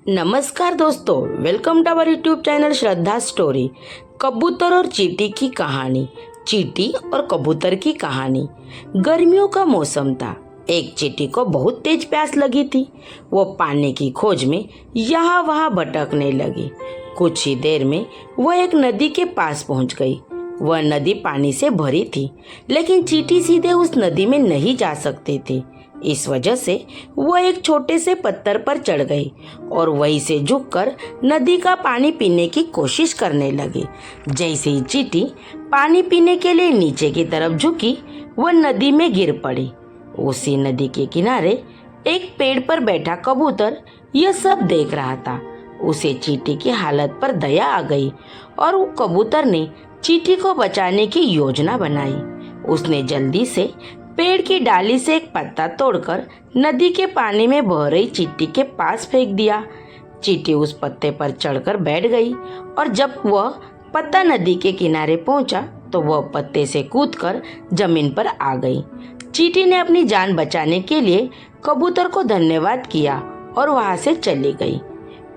नमस्कार दोस्तों, welcome to our YouTube channel Shraddha story. कबूतर और चींटी की कहानी। चींटी और कबूतर की कहानी। गर्मियों का मौसम था। एक चींटी को बहुत तेज प्यास लगी थी। वो पानी की खोज में यहाँ वहाँ भटकने लगी। कुछ ही देर में वह एक नदी के पास पहुँच गई। वह नदी पानी से भरी थी, लेकिन चींटी सीधे उस नदी में नहीं जा सकती थी। इस वजह से वह एक छोटे से पत्थर पर चढ़ गई और वहीं से झुककर नदी का पानी पीने की कोशिश करने लगी। जैसे ही चींटी पानी पीने के लिए नीचे की तरफ झुकी, वह नदी में गिर पड़ी। उसी नदी के किनारे एक पेड़ पर बैठा कबूतर यह सब देख रहा था। उसे चींटी की हालत पर दया आ गई और वो कबूतर ने चींटी को बचाने की योजना बनाई। उसने जल्दी से पेड़ की डाली से एक पत्ता तोड़कर नदी के पानी में बह रही चींटी के पास फेंक दिया। चींटी उस पत्ते पर चढ़कर बैठ गई और जब वह पत्ता नदी के किनारे पहुंचा तो वह पत्ते से कूदकर जमीन पर आ गई। चींटी ने अपनी जान बचाने के लिए कबूतर को धन्यवाद किया और वहां से चली गई।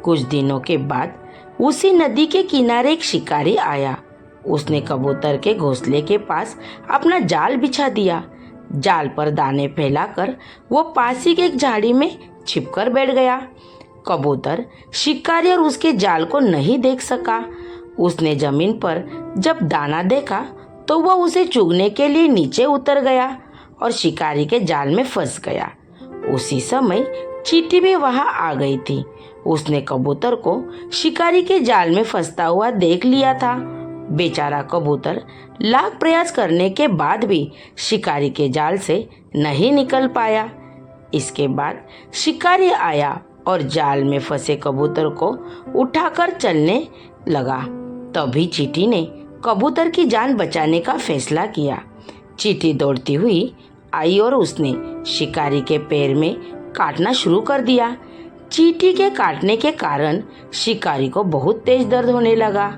कुछ दिनों के बाद उसी नदी के किनारे एक शिकारी आया। उसने कबूतर के घोंसले के पास अपना जाल बिछा दिया। जाल पर दाने फैलाकर वो पास ही के एक झाड़ी में छिपकर बैठ गया। कबूतर शिकारी और उसके जाल को नहीं देख सका। उसने जमीन पर जब दाना देखा तो वह उसे चुगने के लिए नीचे उतर गया और शिकारी के जाल में फंस गया। उसी समय चींटी भी वहां आ गई थी। उसने कबूतर को शिकारी के जाल में फंसता हुआ देख लिया था। बेचारा कबूतर लाख प्रयास करने के बाद भी शिकारी के जाल से नहीं निकल पाया। इसके बाद शिकारी आया और जाल में फंसे कबूतर को उठाकर चलने लगा। तभी चींटी ने कबूतर की जान बचाने का फैसला किया। चींटी दौड़ती हुई आई और उसने शिकारी के पैर में काटना शुरू कर दिया। चींटी के काटने के कारण शिकारी को बहुत तेज दर्द होने लगा।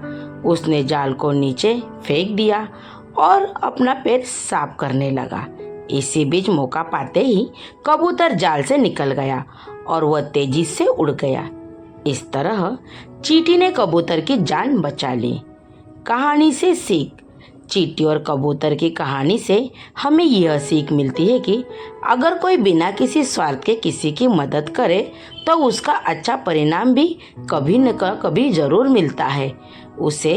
उसने जाल को नीचे फेंक दिया और अपना पैर साफ करने लगा। इसी बीच मौका पाते ही कबूतर जाल से निकल गया और वह तेजी से उड़ गया। इस तरह चींटी ने कबूतर की जान बचा ली। कहानी से सीख। चींटी और कबूतर की कहानी से हमें यह सीख मिलती है कि अगर कोई बिना किसी स्वार्थ के किसी की मदद करे तो उसका अच्छा परिणाम भी कभी न कभी जरूर मिलता है। उसे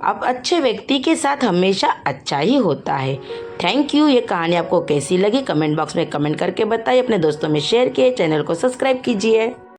अब अच्छे व्यक्ति के साथ हमेशा अच्छा ही होता है। Thank you. ये कहानी आपको कैसी लगी कमेंट बॉक्स में कमेंट करके बताइए। अपने दोस्तों में शेयर किए। चैनल को सब्सक्राइब कीजिए।